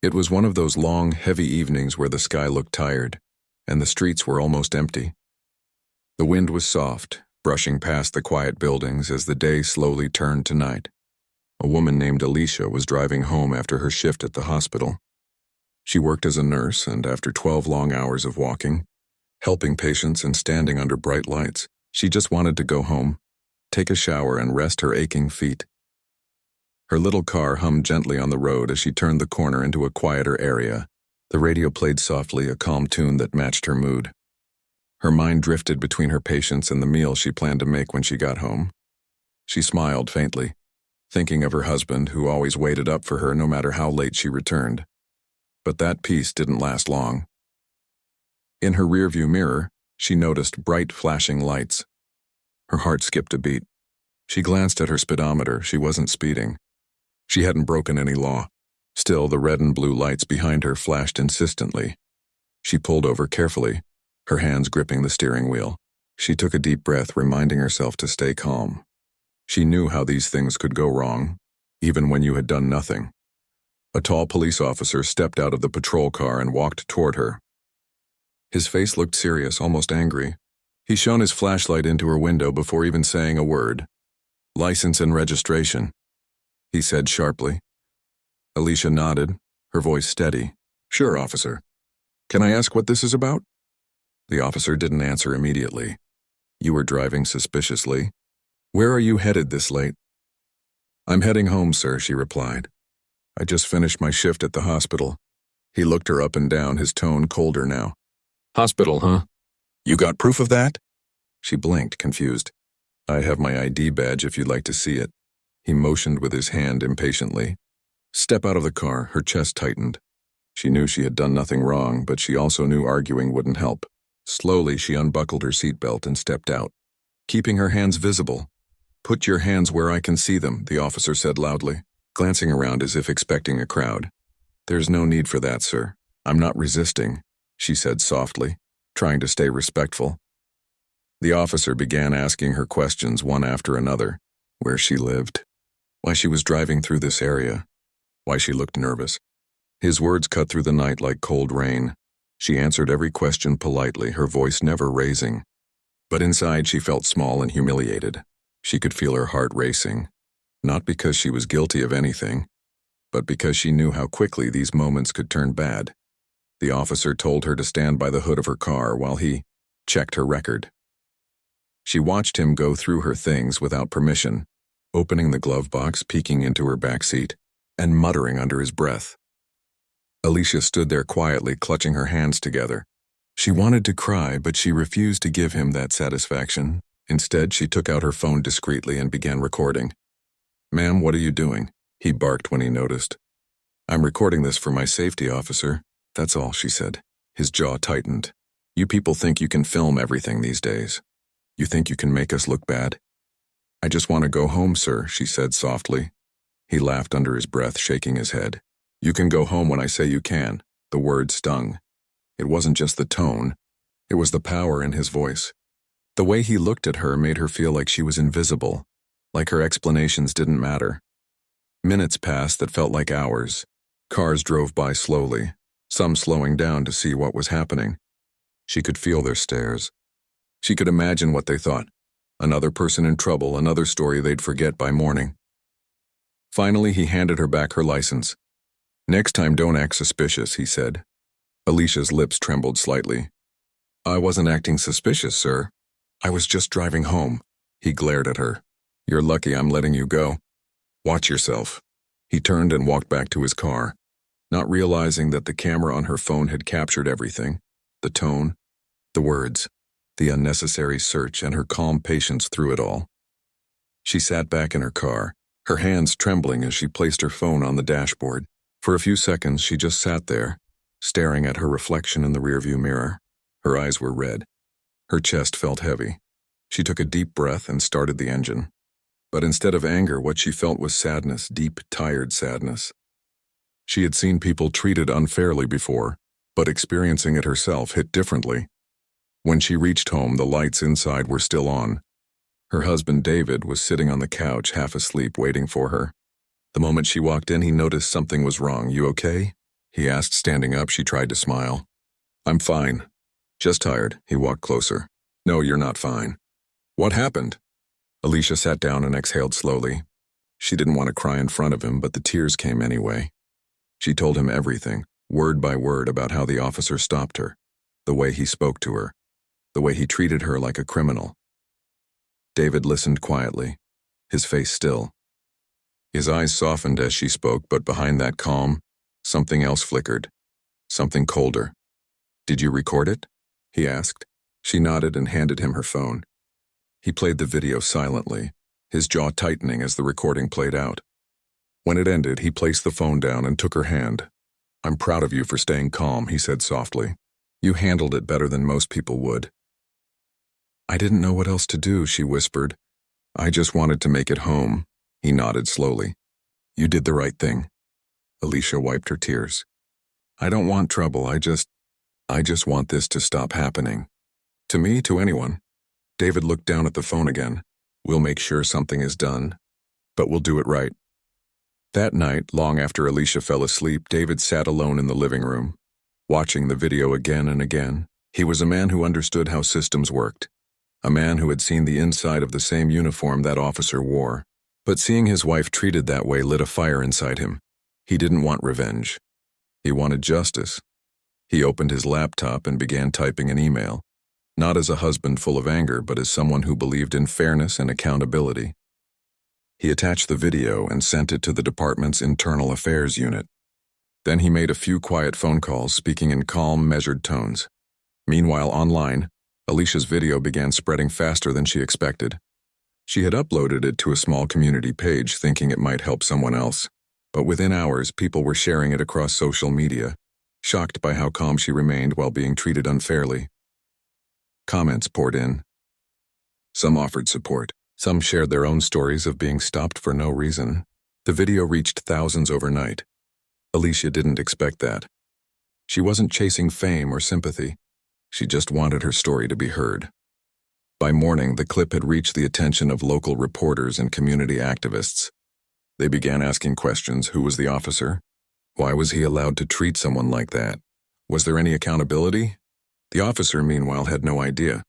It was one of those long, heavy evenings where the sky looked tired, and the streets were almost empty. The wind was soft, brushing past the quiet buildings as the day slowly turned to night. A woman named Alicia was driving home after her shift at the hospital. She worked as a nurse, and after 12 long hours of walking, helping patients and standing under bright lights, she just wanted to go home, take a shower, and rest her aching feet. Her little car hummed gently on the road as she turned the corner into a quieter area. The radio played softly, a calm tune that matched her mood. Her mind drifted between her patients and the meal she planned to make when she got home. She smiled faintly, thinking of her husband who always waited up for her no matter how late she returned. But that peace didn't last long. In her rearview mirror, she noticed bright flashing lights. Her heart skipped a beat. She glanced at her speedometer. She wasn't speeding. She hadn't broken any law. Still, the red and blue lights behind her flashed insistently. She pulled over carefully, her hands gripping the steering wheel. She took a deep breath, reminding herself to stay calm. She knew how these things could go wrong, even when you had done nothing. A tall police officer stepped out of the patrol car and walked toward her. His face looked serious, almost angry. He shone his flashlight into her window before even saying a word. "License and registration," he said sharply. Alicia nodded, her voice steady. "Sure, officer. Can I ask what this is about?" The officer didn't answer immediately. "You were driving suspiciously. Where are you headed this late?" "I'm heading home, sir," she replied. "I just finished my shift at the hospital." He looked her up and down, his tone colder now. "Hospital, huh? You got proof of that?" She blinked, confused. "I have my ID badge if you'd like to see it." He motioned with his hand impatiently. "Step out of the car." Her chest tightened. She knew she had done nothing wrong, but she also knew arguing wouldn't help. Slowly, she unbuckled her seatbelt and stepped out, keeping her hands visible. "Put your hands where I can see them," the officer said loudly, glancing around as if expecting a crowd. "There's no need for that, sir. I'm not resisting," she said softly, trying to stay respectful. The officer began asking her questions one after another. Where she lived, why she was driving through this area, why she looked nervous. His words cut through the night like cold rain. She answered every question politely, her voice never raising. But inside she felt small and humiliated. She could feel her heart racing, not because she was guilty of anything, but because she knew how quickly these moments could turn bad. The officer told her to stand by the hood of her car while he checked her record. She watched him go through her things without permission, opening the glove box, peeking into her back seat, and muttering under his breath. Alicia stood there quietly, clutching her hands together. She wanted to cry, but she refused to give him that satisfaction. Instead, she took out her phone discreetly and began recording. "Ma'am, what are you doing?" he barked when he noticed. "I'm recording this for my safety, officer. That's all," she said. His jaw tightened. "You people think you can film everything these days. You think you can make us look bad?" "I just want to go home, sir," she said softly. He laughed under his breath, shaking his head. "You can go home when I say you can." The word stung. It wasn't just the tone. It was the power in his voice. The way he looked at her made her feel like she was invisible, like her explanations didn't matter. Minutes passed that felt like hours. Cars drove by slowly, some slowing down to see what was happening. She could feel their stares. She could imagine what they thought. Another person in trouble, another story they'd forget by morning. Finally, he handed her back her license. "Next time, don't act suspicious," he said. Alicia's lips trembled slightly. "I wasn't acting suspicious, sir. I was just driving home." He glared at her. "You're lucky I'm letting you go. Watch yourself." He turned and walked back to his car, not realizing that the camera on her phone had captured everything. The tone, the words, the unnecessary search, and her calm patience through it all. She sat back in her car, her hands trembling as she placed her phone on the dashboard. For a few seconds, she just sat there, staring at her reflection in the rearview mirror. Her eyes were red. Her chest felt heavy. She took a deep breath and started the engine. But instead of anger, what she felt was sadness, deep, tired sadness. She had seen people treated unfairly before, but experiencing it herself hit differently. When she reached home, the lights inside were still on. Her husband, David, was sitting on the couch, half asleep, waiting for her. The moment she walked in, he noticed something was wrong. "You okay?" he asked, standing up. She tried to smile. I'm fine. Just tired. He walked closer. No, you're not fine. What happened? Alicia sat down and exhaled slowly. She didn't want to cry in front of him, but the tears came anyway. She told him everything, word by word, about how the officer stopped her, the way he spoke to her, the way he treated her like a criminal. David listened quietly, his face still. His eyes softened as she spoke, but behind that calm, something else flickered, something colder. Did you record it? He asked. She nodded and handed him her phone. He played the video silently, his jaw tightening as the recording played out. When it ended, he placed the phone down and took her hand. I'm proud of you for staying calm, he said softly. You handled it better than most people would. I didn't know what else to do, she whispered. I just wanted to make it home. He nodded slowly. You did the right thing. Alicia wiped her tears. I don't want trouble, I just want this to stop happening. To me, to anyone. David looked down at the phone again. We'll make sure something is done, but we'll do it right. That night, long after Alicia fell asleep, David sat alone in the living room, watching the video again and again. He was a man who understood how systems worked, a man who had seen the inside of the same uniform that officer wore. But seeing his wife treated that way lit a fire inside him. He didn't want revenge. He wanted justice. He opened his laptop and began typing an email, not as a husband full of anger, but as someone who believed in fairness and accountability. He attached the video and sent it to the department's internal affairs unit. Then he made a few quiet phone calls, speaking in calm, measured tones. Meanwhile, online, Alicia's video began spreading faster than she expected. She had uploaded it to a small community page, thinking it might help someone else. But within hours, people were sharing it across social media, shocked by how calm she remained while being treated unfairly. Comments poured in. Some offered support. Some shared their own stories of being stopped for no reason. The video reached thousands overnight. Alicia didn't expect that. She wasn't chasing fame or sympathy. She just wanted her story to be heard. By morning, the clip had reached the attention of local reporters and community activists. They began asking questions. Who was the officer? Why was he allowed to treat someone like that? Was there any accountability? The officer, meanwhile, had no idea.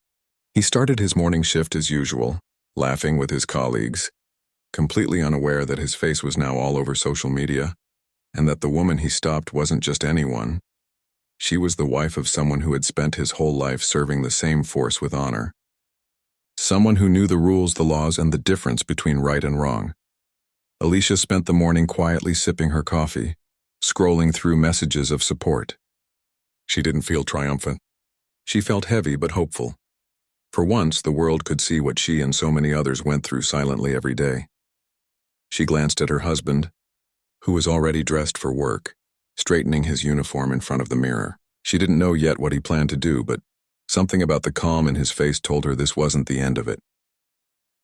He started his morning shift as usual, laughing with his colleagues, completely unaware that his face was now all over social media, and that the woman he stopped wasn't just anyone. She was the wife of someone who had spent his whole life serving the same force with honor. Someone who knew the rules, the laws, and the difference between right and wrong. Alicia spent the morning quietly sipping her coffee, scrolling through messages of support. She didn't feel triumphant. She felt heavy but hopeful. For once, the world could see what she and so many others went through silently every day. She glanced at her husband, who was already dressed for work, straightening his uniform in front of the mirror. She didn't know yet what he planned to do, but something about the calm in his face told her this wasn't the end of it.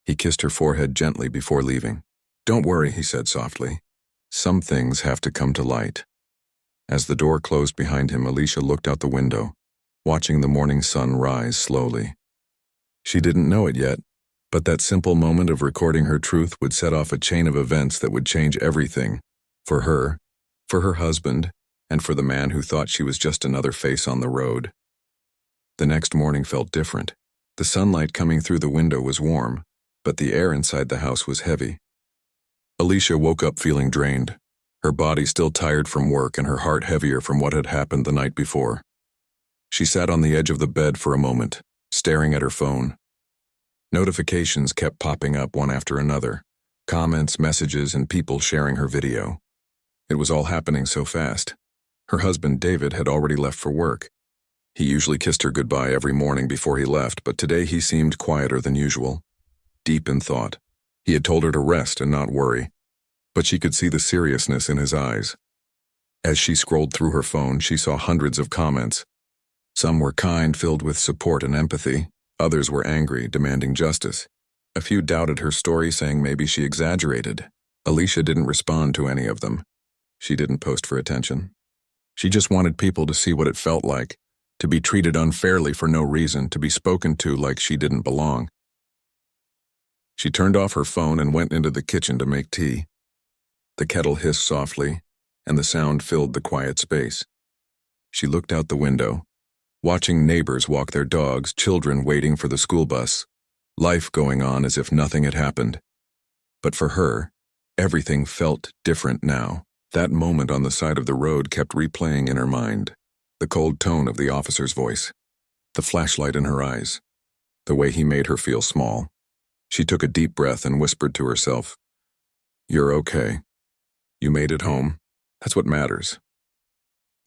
He kissed her forehead gently before leaving. Don't worry, he said softly. Some things have to come to light. As the door closed behind him, Alicia looked out the window, watching the morning sun rise slowly. She didn't know it yet, but that simple moment of recording her truth would set off a chain of events that would change everything, for her husband, and for the man who thought she was just another face on the road. The next morning felt different. The sunlight coming through the window was warm, but the air inside the house was heavy. Alicia woke up feeling drained, her body still tired from work and her heart heavier from what had happened the night before. She sat on the edge of the bed for a moment, staring at her phone. Notifications kept popping up one after another, comments, messages, and people sharing her video. It was all happening so fast. Her husband, David, had already left for work. He usually kissed her goodbye every morning before he left, but today he seemed quieter than usual, deep in thought. He had told her to rest and not worry, but she could see the seriousness in his eyes. As she scrolled through her phone, she saw hundreds of comments. Some were kind, filled with support and empathy. Others were angry, demanding justice. A few doubted her story, saying maybe she exaggerated. Alicia didn't respond to any of them. She didn't post for attention. She just wanted people to see what it felt like, to be treated unfairly for no reason, to be spoken to like she didn't belong. She turned off her phone and went into the kitchen to make tea. The kettle hissed softly, and the sound filled the quiet space. She looked out the window, watching neighbors walk their dogs, children waiting for the school bus, life going on as if nothing had happened. But for her, everything felt different now. That moment on the side of the road kept replaying in her mind. The cold tone of the officer's voice, the flashlight in her eyes, the way he made her feel small. She took a deep breath and whispered to herself, "You're okay. You made it home. That's what matters."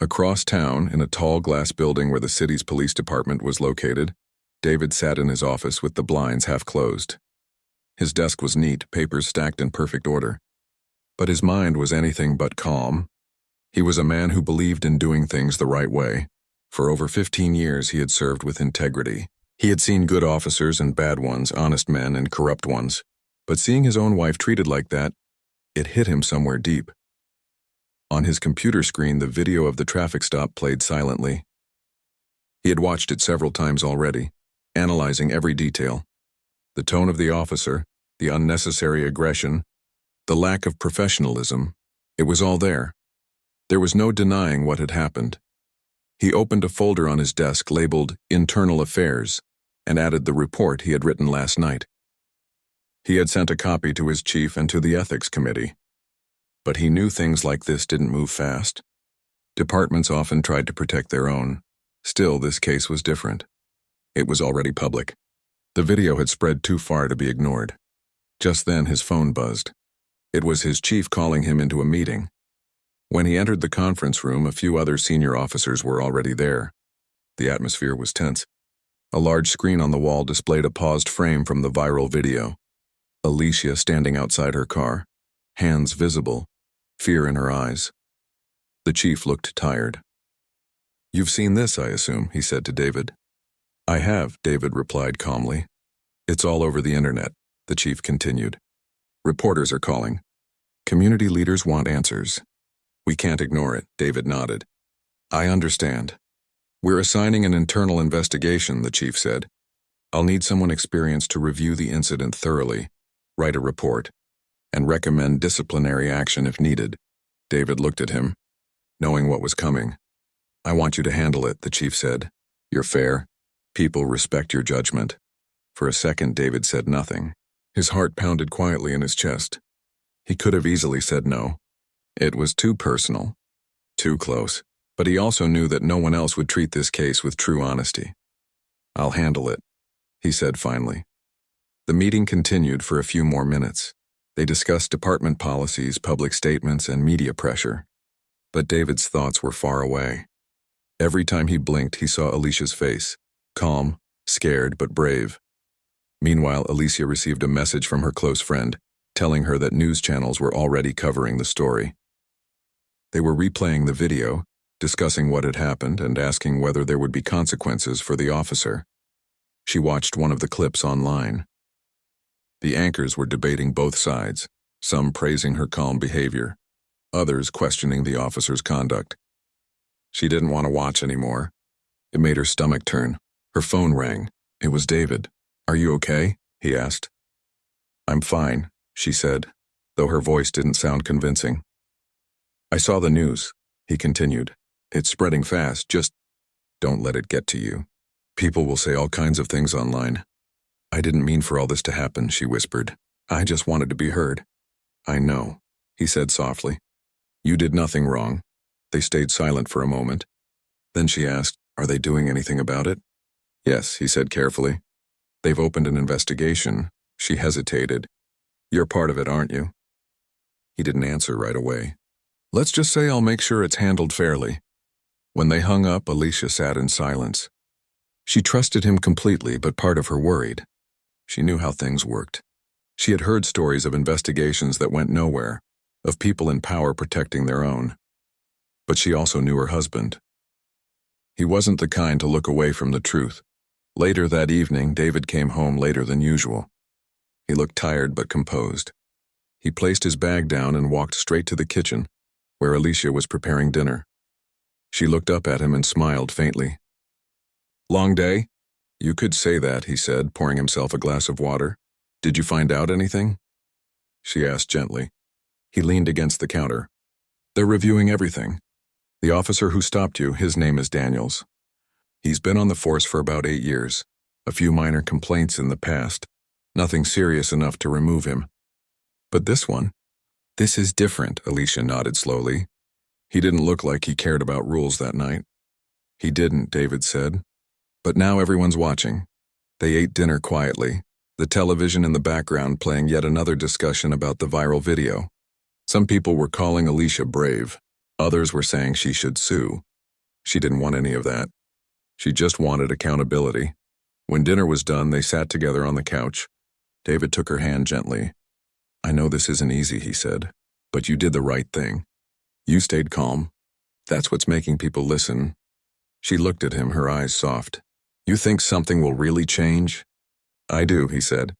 Across town, in a tall glass building where the city's police department was located, David sat in his office with the blinds half closed. His desk was neat, papers stacked in perfect order. But his mind was anything but calm. He was a man who believed in doing things the right way. For over 15 years he had served with integrity. He had seen good officers and bad ones, honest men and corrupt ones. But seeing his own wife treated like that, it hit him somewhere deep. On his computer screen, the video of the traffic stop played silently. He had watched it several times already, analyzing every detail. The tone of the officer, the unnecessary aggression, the lack of professionalism, it was all there. There was no denying what had happened. He opened a folder on his desk labeled Internal Affairs and added the report he had written last night. He had sent a copy to his chief and to the ethics committee. But he knew things like this didn't move fast. Departments often tried to protect their own. Still, this case was different. It was already public. The video had spread too far to be ignored. Just then his phone buzzed. It was his chief calling him into a meeting. When he entered the conference room, a few other senior officers were already there. The atmosphere was tense. A large screen on the wall displayed a paused frame from the viral video. Alicia standing outside her car, hands visible, fear in her eyes. The chief looked tired. "You've seen this, I assume," he said to David. "I have," David replied calmly. "It's all over the internet," the chief continued. "Reporters are calling. Community leaders want answers. We can't ignore it," David nodded. "I understand. We're assigning an internal investigation," the chief said. "I'll need someone experienced to review the incident thoroughly, write a report, and recommend disciplinary action if needed." David looked at him, knowing what was coming. "I want you to handle it," the chief said. "You're fair. People respect your judgment." For a second, David said nothing. His heart pounded quietly in his chest. He could have easily said no. It was too personal, too close, but he also knew that no one else would treat this case with true honesty. "I'll handle it," he said finally. The meeting continued for a few more minutes. They discussed department policies, public statements, and media pressure. But David's thoughts were far away. Every time he blinked, he saw Alicia's face, calm, scared, but brave. Meanwhile, Alicia received a message from her close friend, telling her that news channels were already covering the story. They were replaying the video, discussing what had happened and asking whether there would be consequences for the officer. She watched one of the clips online. The anchors were debating both sides, some praising her calm behavior, others questioning the officer's conduct. She didn't want to watch anymore. It made her stomach turn. Her phone rang. It was David. "Are you okay?" he asked. "I'm fine," she said, though her voice didn't sound convincing. "I saw the news," he continued. "It's spreading fast. Just don't let it get to you. People will say all kinds of things online." "I didn't mean for all this to happen," she whispered. "I just wanted to be heard." "I know," he said softly. "You did nothing wrong." They stayed silent for a moment. Then she asked, "Are they doing anything about it?" "Yes," he said carefully. "They've opened an investigation." She hesitated. "You're part of it, aren't you?" He didn't answer right away. "Let's just say I'll make sure it's handled fairly." When they hung up, Alicia sat in silence. She trusted him completely, but part of her worried. She knew how things worked. She had heard stories of investigations that went nowhere, of people in power protecting their own. But she also knew her husband. He wasn't the kind to look away from the truth. Later that evening, David came home later than usual. He looked tired but composed. He placed his bag down and walked straight to the kitchen, where Alicia was preparing dinner. She looked up at him and smiled faintly. "Long day?" "You could say that," he said, pouring himself a glass of water. "Did you find out anything?" She asked gently. He leaned against the counter. They're reviewing everything. The officer who stopped you, his name is Daniels. He's been on the force for about 8 years. A few minor complaints in the past. Nothing serious enough to remove him. But this one? This is different, Alicia nodded slowly. He didn't look like he cared about rules that night. He didn't, David said. But now everyone's watching. They ate dinner quietly, the television in the background playing yet another discussion about the viral video. Some people were calling Alicia brave. Others were saying she should sue. She didn't want any of that. She just wanted accountability. When dinner was done, they sat together on the couch. David took her hand gently. I know this isn't easy, he said, but you did the right thing. You stayed calm. That's what's making people listen. She looked at him, her eyes soft. You think something will really change? I do, he said.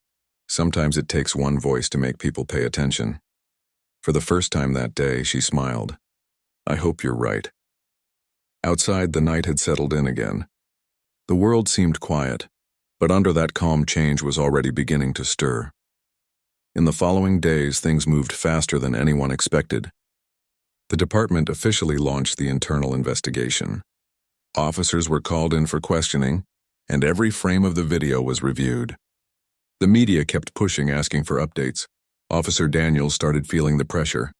Sometimes it takes one voice to make people pay attention. For the first time that day, she smiled. I hope you're right. Outside, the night had settled in again. The world seemed quiet, but under that calm change was already beginning to stir. In the following days, things moved faster than anyone expected. The department officially launched the internal investigation. Officers were called in for questioning, and every frame of the video was reviewed. The media kept pushing, asking for updates. Officer Daniels started feeling the pressure.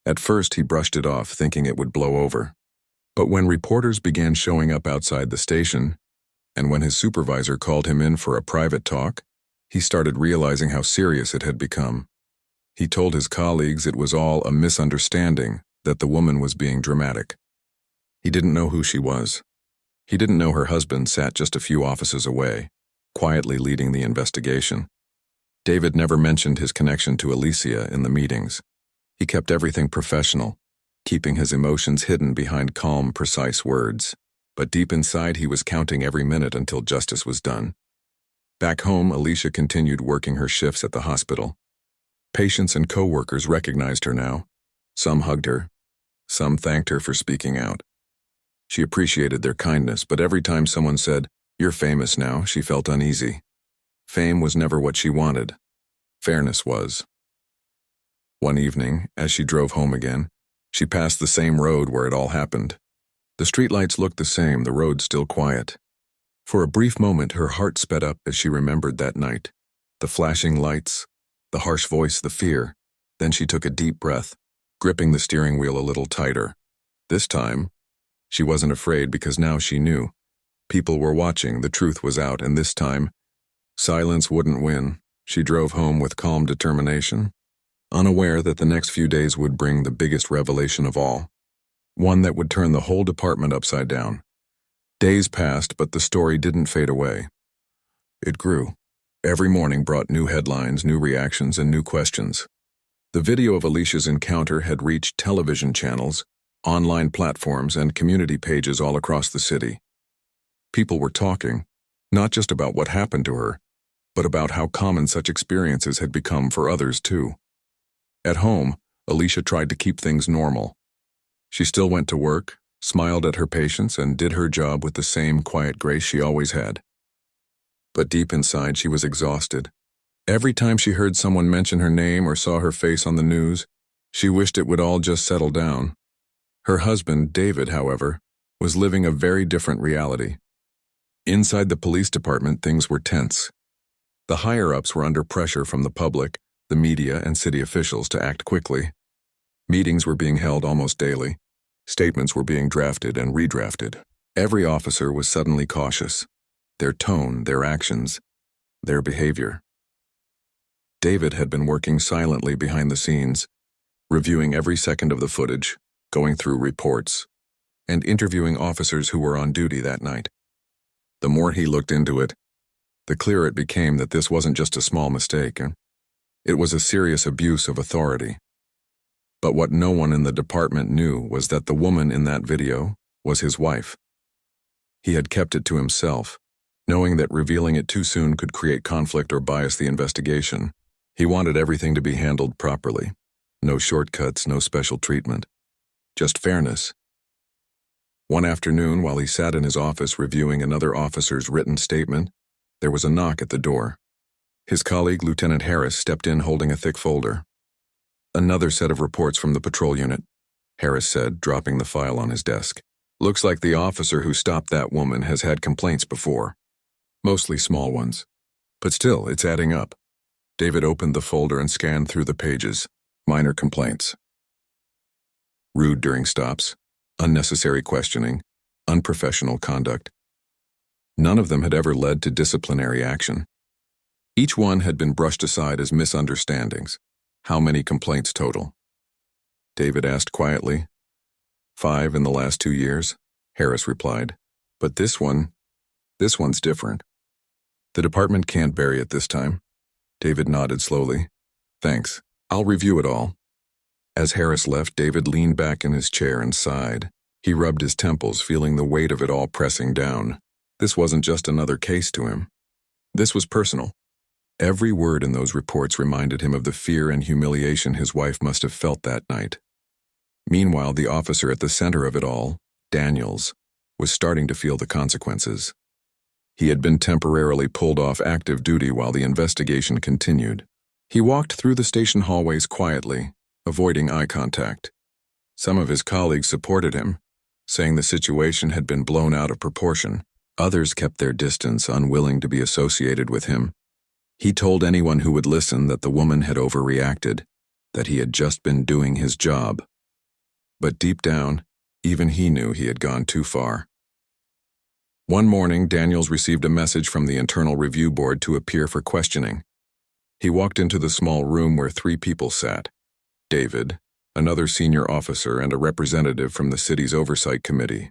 At first, he brushed it off, thinking it would blow over. But when reporters began showing up outside the station, and when his supervisor called him in for a private talk, he started realizing how serious it had become. He told his colleagues it was all a misunderstanding, that the woman was being dramatic. He didn't know who she was. He didn't know her husband sat just a few offices away, quietly leading the investigation. David never mentioned his connection to Alicia in the meetings. He kept everything professional, keeping his emotions hidden behind calm, precise words. But deep inside, he was counting every minute until justice was done. Back home, Alicia continued working her shifts at the hospital. Patients and co-workers recognized her now. Some hugged her. Some thanked her for speaking out. She appreciated their kindness, but every time someone said, "You're famous now," she felt uneasy. Fame was never what she wanted. Fairness was. One evening, as she drove home again, she passed the same road where it all happened. The streetlights looked the same, the road still quiet. For a brief moment, her heart sped up as she remembered that night. The flashing lights, the harsh voice, the fear. Then she took a deep breath, gripping the steering wheel a little tighter. This time, she wasn't afraid because now she knew. People were watching, the truth was out, and this time, silence wouldn't win. She drove home with calm determination, unaware that the next few days would bring the biggest revelation of all. One that would turn the whole department upside down. Days passed, but the story didn't fade away. It grew. Every morning brought new headlines, new reactions, and new questions. The video of Alicia's encounter had reached television channels, online platforms, and community pages all across the city. People were talking, not just about what happened to her, but about how common such experiences had become for others too. At home, Alicia tried to keep things normal. She still went to work, smiled at her patients, and did her job with the same quiet grace she always had. But deep inside, she was exhausted. Every time she heard someone mention her name or saw her face on the news, she wished it would all just settle down. Her husband, David, however, was living a very different reality. Inside the police department, things were tense. The higher-ups were under pressure from the public, the media, and city officials to act quickly. Meetings were being held almost daily. Statements were being drafted and redrafted. Every officer was suddenly cautious. Their tone, their actions, their behavior. David had been working silently behind the scenes, reviewing every second of the footage, going through reports, and interviewing officers who were on duty that night. The more he looked into it, the clearer it became that this wasn't just a small mistake. It was a serious abuse of authority. But what no one in the department knew was that the woman in that video was his wife. He had kept it to himself, knowing that revealing it too soon could create conflict or bias the investigation. He wanted everything to be handled properly. No shortcuts, no special treatment. Just fairness. One afternoon, while he sat in his office reviewing another officer's written statement, there was a knock at the door. His colleague, Lieutenant Harris, stepped in holding a thick folder. Another set of reports from the patrol unit. Harris said, dropping the file on his desk. Looks like the officer who stopped that woman has had complaints before. Mostly small ones. But still, it's adding up. David opened the folder and scanned through the pages. Minor complaints. Rude during stops, unnecessary questioning, unprofessional conduct. None of them had ever led to disciplinary action. Each one had been brushed aside as misunderstandings. How many complaints total? David asked quietly. 5 in the last 2 years, Harris replied. But this one's different. The department can't bury it this time. David nodded slowly. Thanks. I'll review it all. As Harris left, David leaned back in his chair and sighed. He rubbed his temples, feeling the weight of it all pressing down. This wasn't just another case to him. This was personal. Every word in those reports reminded him of the fear and humiliation his wife must have felt that night. Meanwhile, the officer at the center of it all, Daniels, was starting to feel the consequences. He had been temporarily pulled off active duty while the investigation continued. He walked through the station hallways quietly, avoiding eye contact. Some of his colleagues supported him, saying the situation had been blown out of proportion. Others kept their distance, unwilling to be associated with him. He told anyone who would listen that the woman had overreacted, that he had just been doing his job. But deep down, even he knew he had gone too far. One morning, Daniels received a message from the Internal Review Board to appear for questioning. He walked into the small room where 3 people sat: David, another senior officer, and a representative from the city's oversight committee.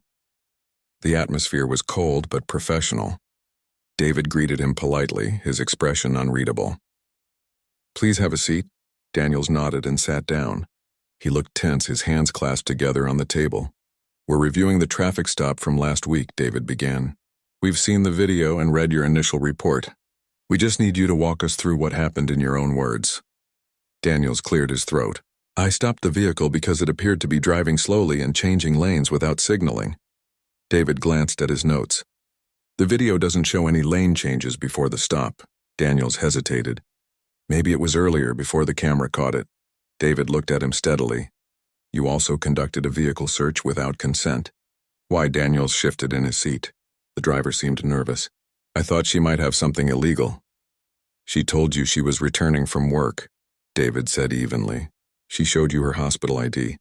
The atmosphere was cold but professional. David greeted him politely, his expression unreadable. Please have a seat. Daniels nodded and sat down. He looked tense, his hands clasped together on the table. We're reviewing the traffic stop from last week, David began. We've seen the video and read your initial report. We just need you to walk us through what happened in your own words. Daniels cleared his throat. I stopped the vehicle because it appeared to be driving slowly and changing lanes without signaling. David glanced at his notes. The video doesn't show any lane changes before the stop. Daniels hesitated. Maybe it was earlier, before the camera caught it. David looked at him steadily. You also conducted a vehicle search without consent. Why? Daniels shifted in his seat. The driver seemed nervous. I thought she might have something illegal. She told you she was returning from work, David said evenly. She showed you her hospital ID.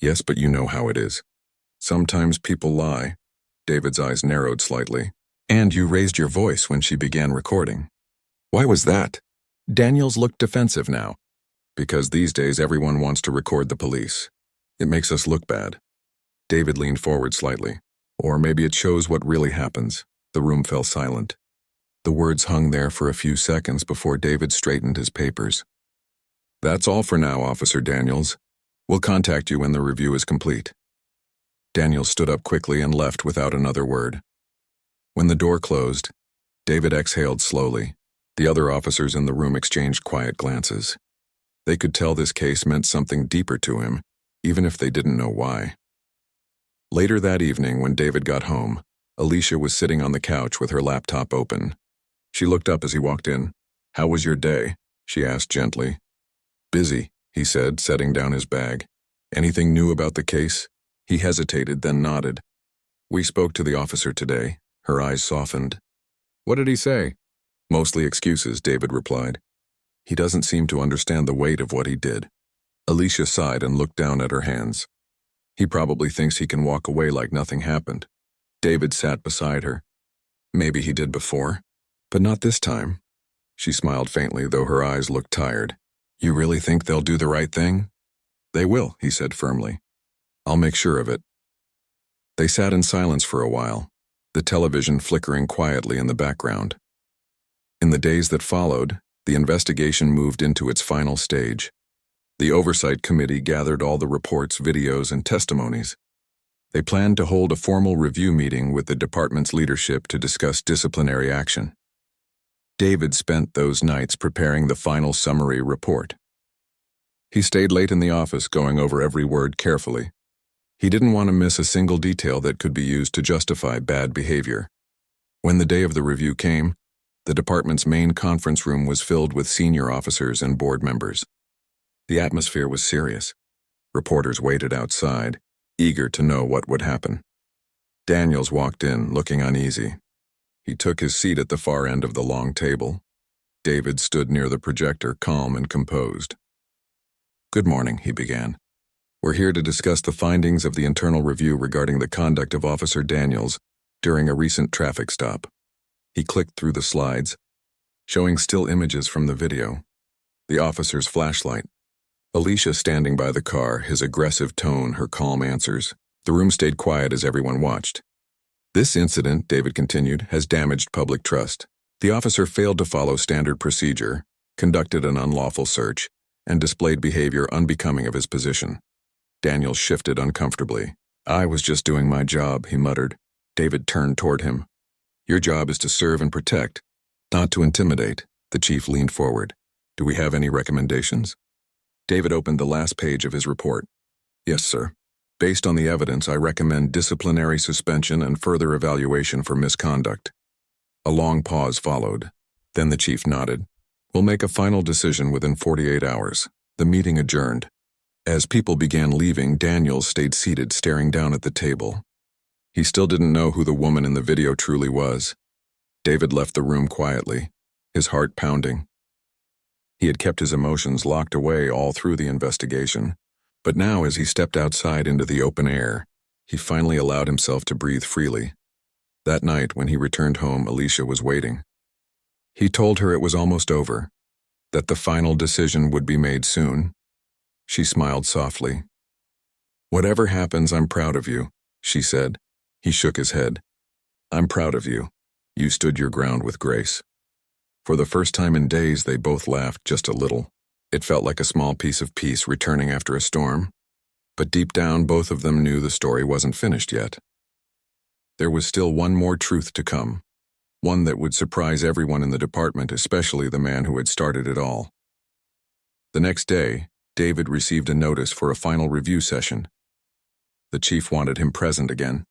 Yes, but you know how it is. Sometimes people lie. David's eyes narrowed slightly. And you raised your voice when she began recording. Why was that? Daniels looked defensive now. Because these days everyone wants to record the police. It makes us look bad. David leaned forward slightly. Or maybe it shows what really happens. The room fell silent. The words hung there for a few seconds before David straightened his papers. That's all for now, Officer Daniels. We'll contact you when the review is complete. Daniels stood up quickly and left without another word. When the door closed, David exhaled slowly. The other officers in the room exchanged quiet glances. They could tell this case meant something deeper to him, even if they didn't know why. Later that evening, when David got home, Alicia was sitting on the couch with her laptop open. She looked up as he walked in. How was your day? She asked gently. Busy, he said, setting down his bag. Anything new about the case? He hesitated, then nodded. We spoke to the officer today. Her eyes softened. What did he say? Mostly excuses, David replied. He doesn't seem to understand the weight of what he did. Alicia sighed and looked down at her hands. He probably thinks he can walk away like nothing happened. David sat beside her. Maybe he did before, but not this time. She smiled faintly, though her eyes looked tired. You really think they'll do the right thing? They will, he said firmly. I'll make sure of it. They sat in silence for a while, the television flickering quietly in the background. In the days that followed, the investigation moved into its final stage. The Oversight Committee gathered all the reports, videos, and testimonies. They planned to hold a formal review meeting with the department's leadership to discuss disciplinary action. David spent those nights preparing the final summary report. He stayed late in the office, going over every word carefully. He didn't want to miss a single detail that could be used to justify bad behavior. When the day of the review came, the department's main conference room was filled with senior officers and board members. The atmosphere was serious. Reporters waited outside, eager to know what would happen. Daniels walked in, looking uneasy. He took his seat at the far end of the long table. David stood near the projector, calm and composed. "Good morning," he began. "We're here to discuss the findings of the internal review regarding the conduct of Officer Daniels during a recent traffic stop." He clicked through the slides, showing still images from the video. The officer's flashlight. Alicia standing by the car, his aggressive tone, her calm answers. The room stayed quiet as everyone watched. "This incident," David continued, "has damaged public trust. The officer failed to follow standard procedure, conducted an unlawful search, and displayed behavior unbecoming of his position." Daniels shifted uncomfortably. "I was just doing my job," he muttered. David turned toward him. "Your job is to serve and protect, not to intimidate." The chief leaned forward. "Do we have any recommendations?" David opened the last page of his report. "Yes, sir. Based on the evidence, I recommend disciplinary suspension and further evaluation for misconduct." A long pause followed. Then the chief nodded. "We'll make a final decision within 48 hours. The meeting adjourned. As people began leaving, Daniels stayed seated, staring down at the table. He still didn't know who the woman in the video truly was. David left the room quietly, his heart pounding. He had kept his emotions locked away all through the investigation, but now as he stepped outside into the open air, he finally allowed himself to breathe freely. That night, when he returned home, Alicia was waiting. He told her it was almost over, that the final decision would be made soon. She smiled softly. "Whatever happens, I'm proud of you," she said. He shook his head. "I'm proud of you. You stood your ground with grace." For the first time in days, they both laughed just a little. It felt like a small piece of peace returning after a storm. But deep down, both of them knew the story wasn't finished yet. There was still one more truth to come, one that would surprise everyone in the department, especially the man who had started it all. The next day, David received a notice for a final review session. The chief wanted him present again,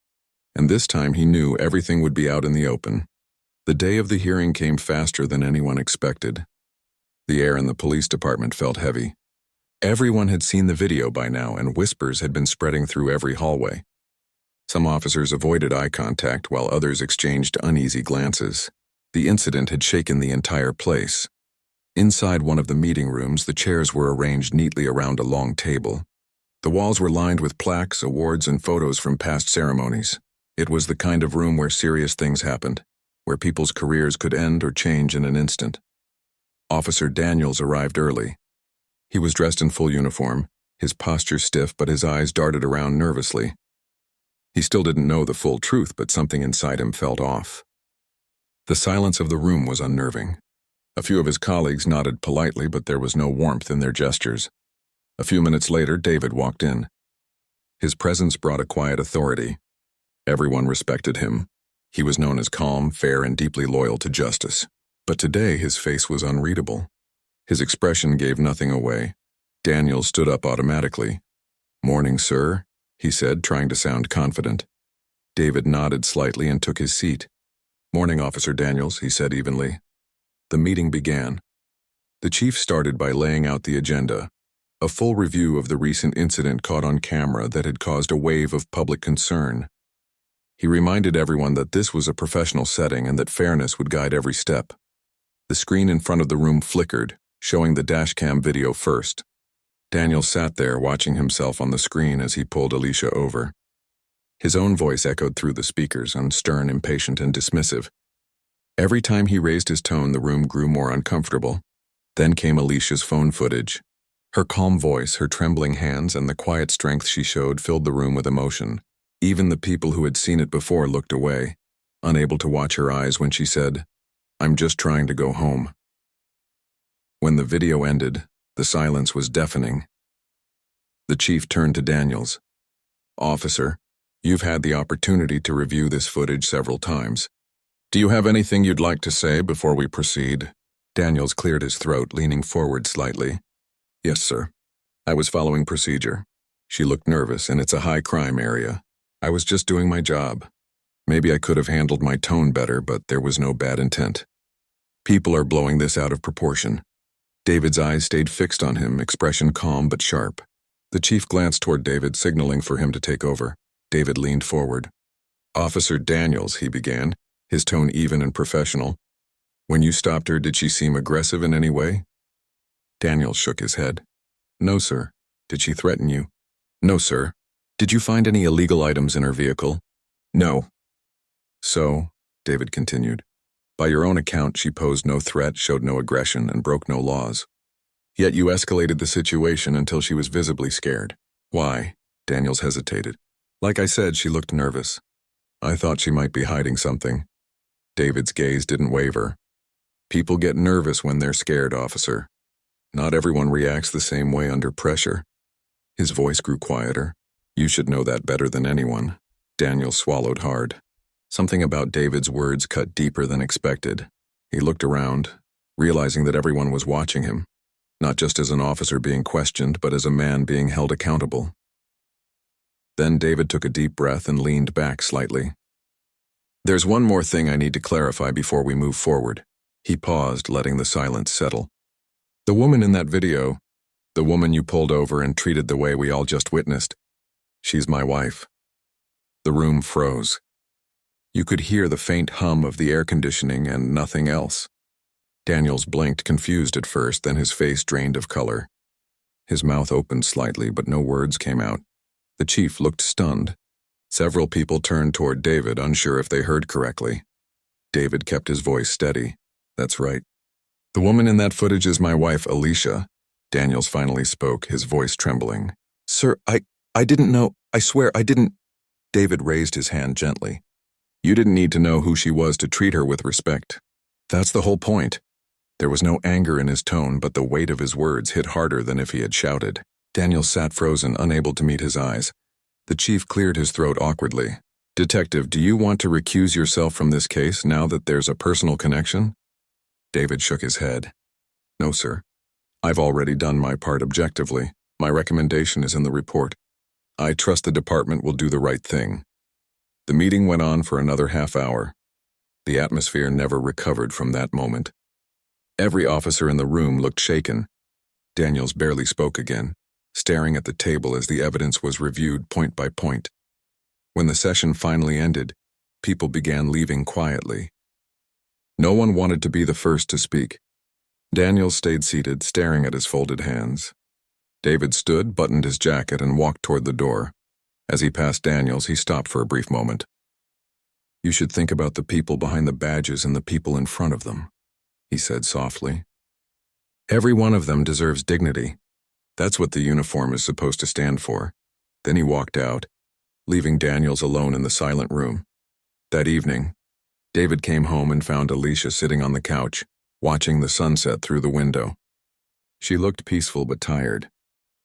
and this time he knew everything would be out in the open. The day of the hearing came faster than anyone expected. The air in the police department felt heavy. Everyone had seen the video by now, and whispers had been spreading through every hallway. Some officers avoided eye contact while others exchanged uneasy glances. The incident had shaken the entire place. Inside one of the meeting rooms, the chairs were arranged neatly around a long table. The walls were lined with plaques, awards, and photos from past ceremonies. It was the kind of room where serious things happened, where people's careers could end or change in an instant. Officer Daniels arrived early. He was dressed in full uniform, his posture stiff, but his eyes darted around nervously. He still didn't know the full truth, but something inside him felt off. The silence of the room was unnerving. A few of his colleagues nodded politely, but there was no warmth in their gestures. A few minutes later, David walked in. His presence brought a quiet authority. Everyone respected him. He was known as calm, fair, and deeply loyal to justice. But today his face was unreadable. His expression gave nothing away. Daniels stood up automatically. "Morning, sir," he said, trying to sound confident. David nodded slightly and took his seat. "Morning, Officer Daniels," he said evenly. The meeting began. The chief started by laying out the agenda, a full review of the recent incident caught on camera that had caused a wave of public concern. He reminded everyone that this was a professional setting and that fairness would guide every step. The screen in front of the room flickered, showing the dashcam video first. Daniel sat there watching himself on the screen as he pulled Alicia over. His own voice echoed through the speakers, unstern, impatient, and dismissive. Every time he raised his tone, the room grew more uncomfortable. Then came Alicia's phone footage. Her calm voice, her trembling hands, and the quiet strength she showed filled the room with emotion. Even the people who had seen it before looked away, unable to watch her eyes when she said, "I'm just trying to go home." When the video ended, the silence was deafening. The chief turned to Daniels. "Officer, you've had the opportunity to review this footage several times. Do you have anything you'd like to say before we proceed?" Daniels cleared his throat, leaning forward slightly. "Yes, sir. I was following procedure." She looked nervous, and it's a high-crime area. "I was just doing my job. Maybe I could have handled my tone better, but there was no bad intent. People are blowing this out of proportion." David's eyes stayed fixed on him, expression calm but sharp. The chief glanced toward David, signaling for him to take over. David leaned forward. "Officer Daniels," he began, his tone even and professional. "When you stopped her, did she seem aggressive in any way?" Daniels shook his head. "No, sir." "Did she threaten you?" "No, sir." "Did you find any illegal items in her vehicle?" "No." "So," David continued, "by your own account, she posed no threat, showed no aggression, and broke no laws. Yet you escalated the situation until she was visibly scared. Why?" Daniels hesitated. "Like I said, she looked nervous. I thought she might be hiding something." David's gaze didn't waver. "People get nervous when they're scared, officer. Not everyone reacts the same way under pressure." His voice grew quieter. "You should know that better than anyone." Daniels swallowed hard. Something about David's words cut deeper than expected. He looked around, realizing that everyone was watching him, not just as an officer being questioned, but as a man being held accountable. Then David took a deep breath and leaned back slightly. "There's one more thing I need to clarify before we move forward." He paused, letting the silence settle. "The woman in that video, the woman you pulled over and treated the way we all just witnessed, she's my wife." The room froze. You could hear the faint hum of the air conditioning and nothing else. Daniels blinked, confused at first, then his face drained of color. His mouth opened slightly, but no words came out. The chief looked stunned. Several people turned toward David, unsure if they heard correctly. David kept his voice steady. "That's right. The woman in that footage is my wife, Alicia." Daniels finally spoke, his voice trembling. "Sir, I didn't know. I swear, I didn't." David raised his hand gently. "You didn't need to know who she was to treat her with respect. That's the whole point." There was no anger in his tone, but the weight of his words hit harder than if he had shouted. Daniels sat frozen, unable to meet his eyes. The chief cleared his throat awkwardly. "Detective, do you want to recuse yourself from this case now that there's a personal connection?" David shook his head. "No, sir. I've already done my part objectively. My recommendation is in the report. I trust the department will do the right thing." The meeting went on for another half hour. The atmosphere never recovered from that moment. Every officer in the room looked shaken. Daniels barely spoke again, staring at the table as the evidence was reviewed point by point. When the session finally ended, people began leaving quietly. No one wanted to be the first to speak. Daniels stayed seated, staring at his folded hands. David stood, buttoned his jacket, and walked toward the door. As he passed Daniels, he stopped for a brief moment. "You should think about the people behind the badges and the people in front of them," he said softly. "Every one of them deserves dignity. That's what the uniform is supposed to stand for." Then he walked out, leaving Daniels alone in the silent room. That evening, David came home and found Alicia sitting on the couch, watching the sunset through the window. She looked peaceful but tired.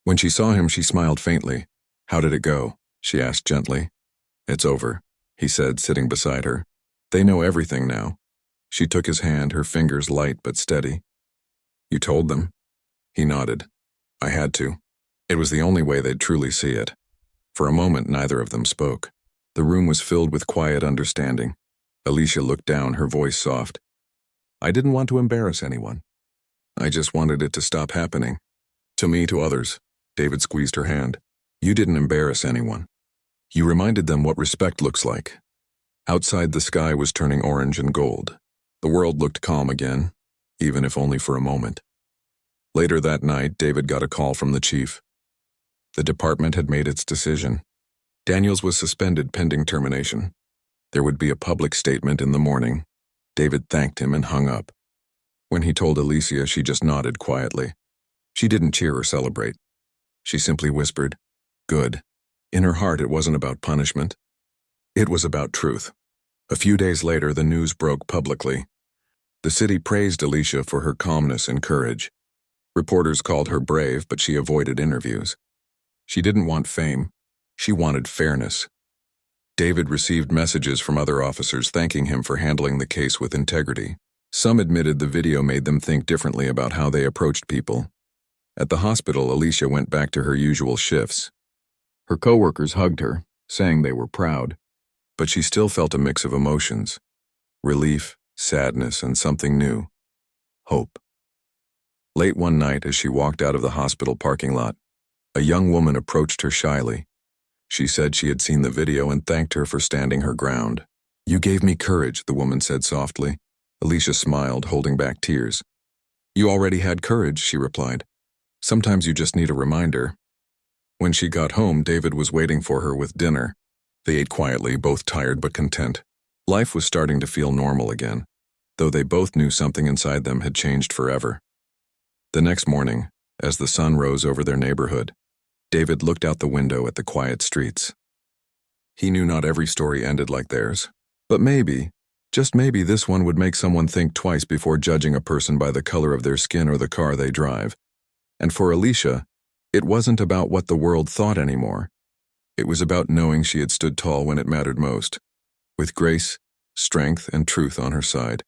When she saw him, she smiled faintly. "How did it go?" she asked gently. "It's over," he said, sitting beside her. "They know everything now." She took his hand, her fingers light but steady. "You told them?" He nodded. "I had to. It was the only way they'd truly see it." For a moment, neither of them spoke. The room was filled with quiet understanding. Alicia looked down, her voice soft. "I didn't want to embarrass anyone. I just wanted it to stop happening. To me, to others." David squeezed her hand. "You didn't embarrass anyone. You reminded them what respect looks like." Outside, the sky was turning orange and gold. The world looked calm again, even if only for a moment. Later that night, David got a call from the chief. The department had made its decision. Daniels was suspended pending termination. There would be a public statement in the morning. David thanked him and hung up. When he told Alicia, she just nodded quietly. She didn't cheer or celebrate. She simply whispered, "Good." In her heart, it wasn't about punishment. It was about truth. A few days later, the news broke publicly. The city praised Alicia for her calmness and courage. Reporters called her brave, but she avoided interviews. She didn't want fame. She wanted fairness. David received messages from other officers thanking him for handling the case with integrity. Some admitted the video made them think differently about how they approached people. At the hospital, Alicia went back to her usual shifts. Her coworkers hugged her, saying they were proud, but she still felt a mix of emotions: relief, sadness, and something new: hope. Late one night, as she walked out of the hospital parking lot, A young woman approached her shyly. She said she had seen the video and thanked her for standing her ground. "You gave me courage," the woman said softly. Alicia smiled, holding back tears. "You already had courage," she replied. "Sometimes you just need a reminder." When she got home, David was waiting for her with dinner. They ate quietly, both tired but content. Life was starting to feel normal again, though they both knew something inside them had changed forever. The next morning, as the sun rose over their neighborhood, David looked out the window at the quiet streets. He knew not every story ended like theirs, but maybe, just maybe, this one would make someone think twice before judging a person by the color of their skin or the car they drive. And for Alicia, it wasn't about what the world thought anymore. It was about knowing she had stood tall when it mattered most, with grace, strength, and truth on her side.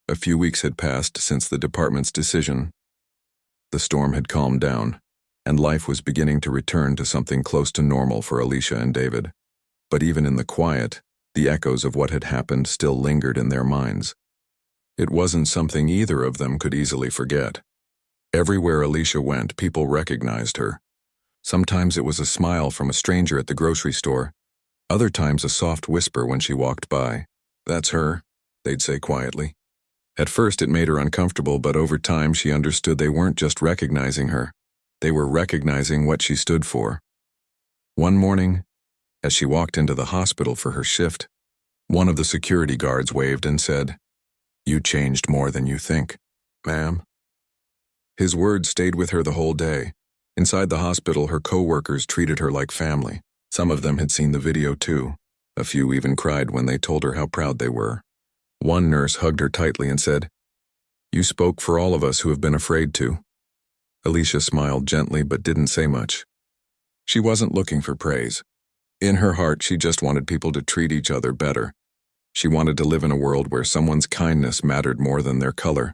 A few weeks had passed since the department's decision. The storm had calmed down, and life was beginning to return to something close to normal for Alicia and David. But even in the quiet, the echoes of what had happened still lingered in their minds. It wasn't something either of them could easily forget. Everywhere Alicia went, people recognized her. Sometimes it was a smile from a stranger at the grocery store. Other times a soft whisper when she walked by. "That's her," they'd say quietly. At first it made her uncomfortable, but over time she understood they weren't just recognizing her. They were recognizing what she stood for. One morning, as she walked into the hospital for her shift, one of the security guards waved and said, "You changed more than you think, ma'am." His words stayed with her the whole day. Inside the hospital, her co-workers treated her like family. Some of them had seen the video too. A few even cried when they told her how proud they were. One nurse hugged her tightly and said, "You spoke for all of us who have been afraid to." Alicia smiled gently but didn't say much. She wasn't looking for praise. In her heart, she just wanted people to treat each other better. She wanted to live in a world where someone's kindness mattered more than their color.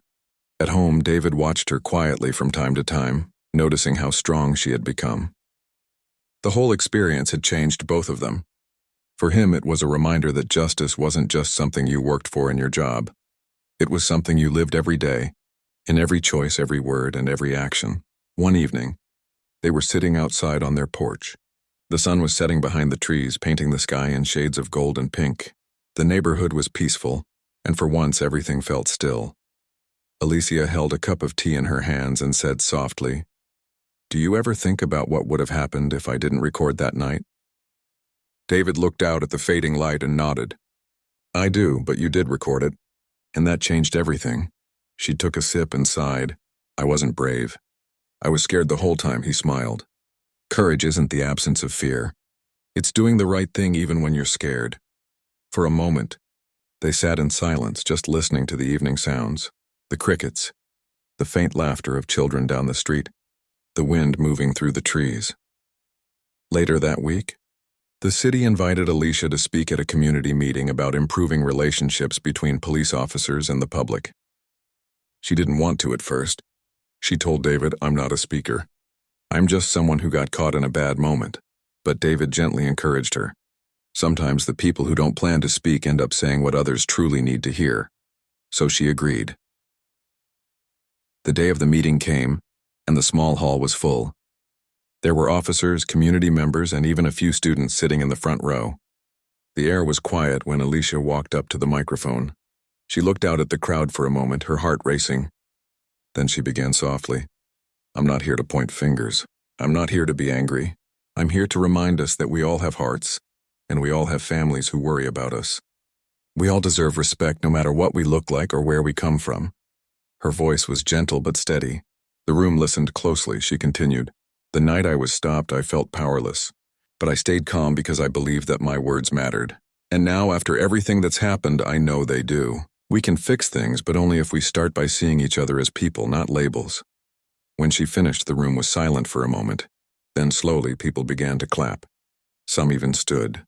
At home, David watched her quietly from time to time, noticing how strong she had become. The whole experience had changed both of them. For him, it was a reminder that justice wasn't just something you worked for in your job. It was something you lived every day, in every choice, every word, and every action. One evening, they were sitting outside on their porch. The sun was setting behind the trees, painting the sky in shades of gold and pink. The neighborhood was peaceful, and for once everything felt still. Alicia held a cup of tea in her hands and said softly, "Do you ever think about what would have happened if I didn't record that night?" David looked out at the fading light and nodded. "I do, but you did record it, and that changed everything." She took a sip and sighed. "I wasn't brave. I was scared the whole time," he smiled. "Courage isn't the absence of fear. It's doing the right thing even when you're scared." For a moment, they sat in silence, just listening to the evening sounds, the crickets, the faint laughter of children down the street, the wind moving through the trees. Later that week, the city invited Alicia to speak at a community meeting about improving relationships between police officers and the public. She didn't want to at first. She told David, "I'm not a speaker. I'm just someone who got caught in a bad moment." But David gently encouraged her. Sometimes the people who don't plan to speak end up saying what others truly need to hear. So she agreed. The day of the meeting came, and the small hall was full. There were officers, community members, and even a few students sitting in the front row. The air was quiet when Alicia walked up to the microphone. She looked out at the crowd for a moment, her heart racing. Then she began softly, "I'm not here to point fingers. I'm not here to be angry. I'm here to remind us that we all have hearts, and we all have families who worry about us. We all deserve respect no matter what we look like or where we come from." Her voice was gentle but steady. The room listened closely. She continued, "The night I was stopped, I felt powerless, but I stayed calm because I believed that my words mattered. And now, after everything that's happened, I know they do. We can fix things, but only if we start by seeing each other as people, not labels." When she finished, the room was silent for a moment. Then slowly, people began to clap. Some even stood.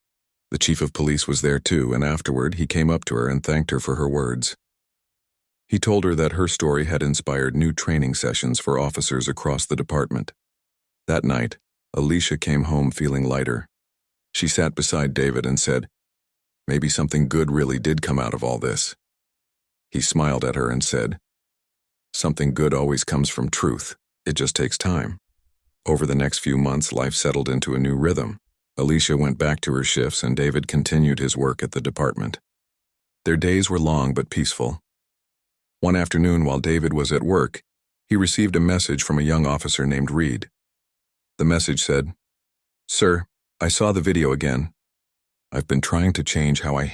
The chief of police was there too, and afterward, he came up to her and thanked her for her words. He told her that her story had inspired new training sessions for officers across the department. That night, Alicia came home feeling lighter. She sat beside David and said, "Maybe something good really did come out of all this." He smiled at her and said, "Something good always comes from truth. It just takes time." Over the next few months, life settled into a new rhythm. Alicia went back to her shifts and David continued his work at the department. Their days were long but peaceful. One afternoon while David was at work, he received a message from a young officer named Reed. The message said, "Sir, I saw the video again. I've been trying to change how I